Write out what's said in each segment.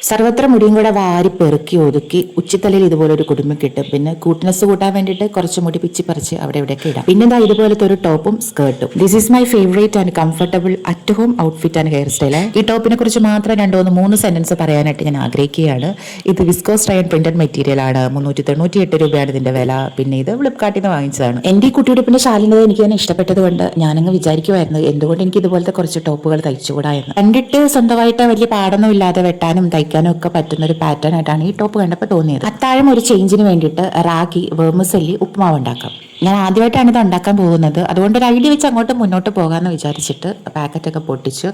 സർവത്ര മുടിയും കൂടെ വാരി പെറുക്കി ഒതുക്കി ഉച്ചിത്തലയിൽ ഇതുപോലെ ഒരു കുടുംബം കിട്ടും. പിന്നെ കൂട്ട്നെസ് കൂട്ടാൻ വേണ്ടിയിട്ട് കുറച്ച് മുടി പിച്ചി പറിച്ച് അവിടെ ഇവിടെയൊക്കെ ഇടാം. പിന്നെ എന്താ ഇതുപോലത്തെ ഒരു ടോപ്പും സ്കേർട്ടും. This is my favourite and comfortable at home outfit and hair style. ഈ ടോപ്പിനെ കുറിച്ച് മാത്രം 2-3 സെന്റൻസ് പറയാനായിട്ട് ഞാൻ ആഗ്രഹിക്കുകയാണ്. ഇത് വിസ്കോസ് റയൻ പ്രിന്റഡ് മെറ്റീരിയൽ ആണ്. 398 രൂപയാണ് ഇതിന്റെ വില. പിന്നെ ഇത് ഫ്ലിപ്കാർട്ടിൽ നിന്ന് വാങ്ങിച്ചതാണ്. എന്റെ ഈ കുട്ടിയുടുപ്പിന്റെ ശാലിനത എനിക്ക് തന്നെ ഇഷ്ടപ്പെട്ടത് കൊണ്ട് ഞാനങ്ങ് വിചാരിക്കുമായിരുന്നു എന്തുകൊണ്ട് എനിക്ക് ഇതുപോലത്തെ കുറച്ച് ടോപ്പുകൾ തയ്ച്ചുകൂടാ എന്ന്. കണ്ടിട്ട് സ്വന്തമായിട്ട് വലിയ പാടൊന്നും ഇല്ലാതെ വെട്ടാനും തയ്ക്കാനും ഒക്കെ പറ്റുന്ന ഒരു പാറ്റേൺ ആയിട്ടാണ് ഈ ടോപ്പ് കണ്ടപ്പോൾ തോന്നിയത്. അത്താഴം ഒരു ചേഞ്ചിന് വേണ്ടിയിട്ട് റാഗി വെർമിസെല്ലി ഉപ്പുമാവ് ഉണ്ടാക്കാം. ഞാൻ ആദ്യമായിട്ടാണ് ഇത് ഉണ്ടാക്കാൻ പോകുന്നത്. അതുകൊണ്ട് ഒരു ഐഡിയ വെച്ച് അങ്ങോട്ട് മുന്നോട്ട് പോകാമെന്ന് വിചാരിച്ചിട്ട് പാക്കറ്റൊക്കെ പൊട്ടിച്ച്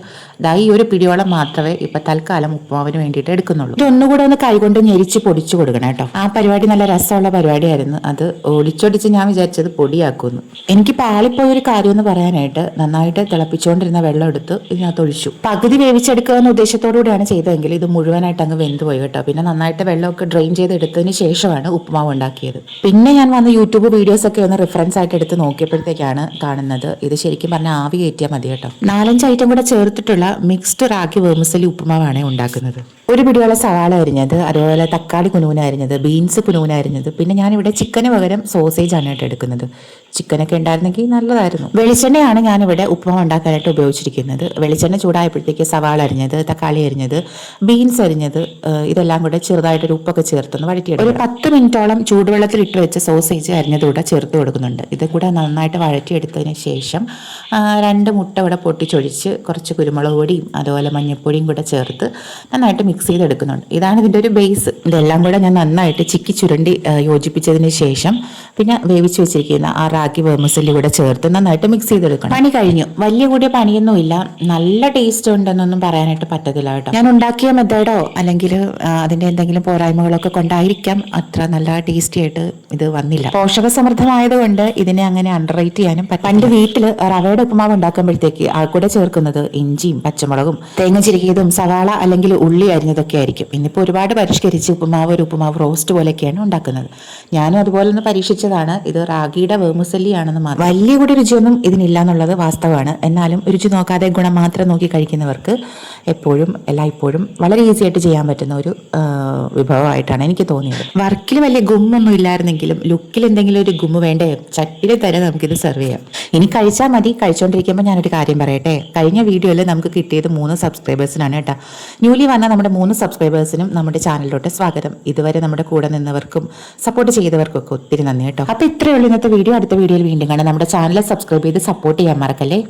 ഈ ഒരു പിടിയോളം മാത്രമേ ഇപ്പൊ തൽക്കാലം ഉപ്പുമാവിന് വേണ്ടിയിട്ട് എടുക്കുന്നുള്ളൂ. ഇതൊന്നുകൂടെ ഒന്ന് കൈകൊണ്ട് ഞെരിച്ച് പൊടിച്ചു കൊടുക്കണം കേട്ടോ. ആ പരിപാടി നല്ല രസമുള്ള പരിപാടിയായിരുന്നു. അത് ഒളിച്ചൊടിച്ച് ഞാൻ വിചാരിച്ചത് പൊടിയാക്കുമെന്ന്. എനിക്ക് പാളിപ്പോയ ഒരു കാര്യം എന്ന് പറയാനായിട്ട് നന്നായിട്ട് തിളപ്പിച്ചുകൊണ്ടിരുന്ന വെള്ളം എടുത്ത് ഇതിനകത്ത് ഒഴിച്ചു. പകുതി വേവിച്ചെടുക്കുക എന്ന ഉദ്ദേശത്തോടുകൂടിയാണ് ചെയ്തതെങ്കിൽ ഇത് മുഴുവനായിട്ട് അങ്ങ് വെന്ത് പോയി കേട്ടോ. പിന്നെ നന്നായിട്ട് വെള്ളമൊക്കെ ഡ്രെയിൻ ചെയ്ത് എടുത്തതിന് ശേഷമാണ് ഉപ്പുമാവ് ഉണ്ടാക്കിയത്. പിന്നെ ഞാൻ വന്ന് യൂട്യൂബ് വീഡിയോസ് ഒക്കെ റെഫറൻസ് ആയിട്ട് എടുത്ത് നോക്കിയപ്പോഴത്തേക്കാണ് കാണുന്നത് ഇത് ശരിക്കും പറഞ്ഞാൽ ആവി കയറ്റിയാൽ മതി കേട്ടോ. 4-5 ഐറ്റം കൂടെ ചേർത്തിട്ടുള്ള മിക്സ്ഡ് റാഗി വെർമിസെല്ലി ഉപ്പുമാവാണ് ഉണ്ടാക്കുന്നത്. ഒരു പിടിയോളം സവാള അരിഞ്ഞത്, അതുപോലെ തക്കാളി കുനുകുന അരിഞ്ഞത്, ബീൻസ് കുനുകുന അരിഞ്ഞത്, പിന്നെ ഞാനിവിടെ ചിക്കന് പകരം സോസേജ് ആണ് കേട്ടോ എടുക്കുന്നത്. ചിക്കനൊക്കെ ഉണ്ടായിരുന്നെങ്കിൽ നല്ലതായിരുന്നു. വെളിച്ചെണ്ണയാണ് ഞാനിവിടെ ഉപ്പുമാവ് ഉണ്ടാക്കാനായിട്ട് ഉപയോഗിച്ചിരിക്കുന്നത്. വെളിച്ചെണ്ണ ചൂടായപ്പോഴത്തേക്ക് സവാള അരിഞ്ഞത്, തക്കാളി അരിഞ്ഞത്, ബീൻസ് അരിഞ്ഞത്, ഇതെല്ലാം കൂടെ ചെറുതായിട്ടൊരു ഉപ്പൊക്കെ ചേർത്തൊന്ന് വഴറ്റിയെടുക്കും. ഒരു 10 മിനിറ്റോളം ചൂടുവെള്ളത്തിൽ ഇട്ട് വെച്ച സോസേജ് അരിഞ്ഞതുകൂടെ ചേർത്ത് കൊടുക്കുന്നുണ്ട്. ഇത് കൂടെ നന്നായിട്ട് വഴറ്റിയെടുത്തതിന് ശേഷം 2 മുട്ട ഇവിടെ പൊട്ടിച്ചൊഴിച്ച് കുറച്ച് കുരുമുളക് പൊടിയും അതുപോലെ മഞ്ഞൾപ്പൊടിയും കൂടെ ചേർത്ത് നന്നായിട്ട് മിക്സ് ചെയ്തെടുക്കുന്നുണ്ട്. ഇതാണ് ഇതിൻ്റെ ഒരു ബേസ്. ഇതെല്ലാം കൂടെ ഞാൻ നന്നായിട്ട് ചിക്കി ചുരണ്ടി യോജിപ്പിച്ചതിന് ശേഷം പിന്നെ വേവിച്ച് വെച്ചിരിക്കുന്ന ആ റാഗി വെർമിസെല്ലി കൂടെ ചേർത്ത് നന്നായിട്ട് മിക്സ് ചെയ്തെടുക്കണം. പണി കഴിഞ്ഞു. വലിയ കൂടിയ പണിയൊന്നുമില്ല. നല്ല ടേസ്റ്റ് ഉണ്ടെന്നൊന്നും പറയാനായിട്ട് പറ്റത്തില്ല കേട്ടോ. ഞാൻ ഉണ്ടാക്കിയ മെത്തേഡോ അല്ലെങ്കിൽ അതിൻ്റെ എന്തെങ്കിലും പോരായ്മകളൊക്കെ കൊണ്ടായിരിക്കാം അത്ര നല്ല ടേസ്റ്റി ആയിട്ട് ഇത് വന്നില്ല. പോഷകസമൃദ്ധമായതുകൊണ്ട് ഇതിനെ അങ്ങനെ അണ്ടർ റേറ്റ് ചെയ്യാനും പണ്ട് വീട്ടിൽ റവയുടെ ഉപ്പുമാവ് ഉണ്ടാക്കുമ്പോഴത്തേക്ക് ആ കൂടെ ചേർക്കുന്നത് ഇഞ്ചിയും പച്ചമുളകും തേങ്ങ ചിരകിയതും സവാള അല്ലെങ്കിൽ ഉള്ളി അരിഞ്ഞതൊക്കെ ആയിരിക്കും. ഇന്നിപ്പോൾ ഒരുപാട് പരിഷ്കരിച്ച് ഒരു ഉപ്പുമാവ് റോസ്റ്റ് പോലെയൊക്കെയാണ് ഉണ്ടാക്കുന്നത്. ഞാനും അതുപോലെ ഒന്ന് പരീക്ഷിച്ചതാണ്. ഇത് റാഗിയുടെ വെർമിസെല്ലി ആണെന്ന് മാത്രം. വലിയ കൂടി രുചിയൊന്നും ഇതിനില്ല എന്നുള്ളത് വാസ്തവമാണ്. എന്നാലും രുചി നോക്കാതെ ഗുണം മാത്രം നോക്കി കഴിക്കുന്നവർക്ക് എല്ലായ്പ്പോഴും വളരെ ഈസി ആയിട്ട് ചെയ്യാൻ പറ്റുന്ന ഒരു വിഭവമായിട്ടാണ് എനിക്ക് തോന്നിയത്. വർക്കിൽ വലിയ ഗുമ്മൊന്നും ഇല്ലായിരുന്നെങ്കിലും ലുക്കിൽ എന്തെങ്കിലും ഒരു ഗുമ്മ് വേണ്ടേ? ചട്ടിയിൽ തന്നെ നമുക്കിത് സെർവ് ചെയ്യാം. ഇനി കഴിച്ചാൽ മതി. കഴിച്ചുകൊണ്ടിരിക്കുമ്പോൾ ഞാനൊരു കാര്യം പറയട്ടെ. കഴിഞ്ഞ വീഡിയോയിൽ നമുക്ക് കിട്ടിയത് 3 സബ്സ്ക്രൈബേഴ്സിനാണ് കേട്ടോ. ന്യൂലി വന്ന നമ്മുടെ 3 സബ്സ്ക്രൈബേഴ്സിനും നമ്മുടെ ചാനലിലോട്ട് സ്വാഗതം. ഇതുവരെ നമ്മുടെ കൂടെ നിന്നവർക്കും സപ്പോർട്ട് ചെയ്തവർക്കും ഒക്കെ ഒത്തിരി നന്ദി കേട്ടോ. അപ്പോൾ ഇത്രയേ ഉള്ളൂ ഇന്നത്തെ വീഡിയോ. അടുത്ത വീഡിയോയിൽ വീണ്ടും കാണാം. നമ്മുടെ ചാനൽ സബ്സ്ക്രൈബ് ചെയ്ത് സപ്പോർട്ട് ചെയ്യാൻ മറക്കല്ലേ.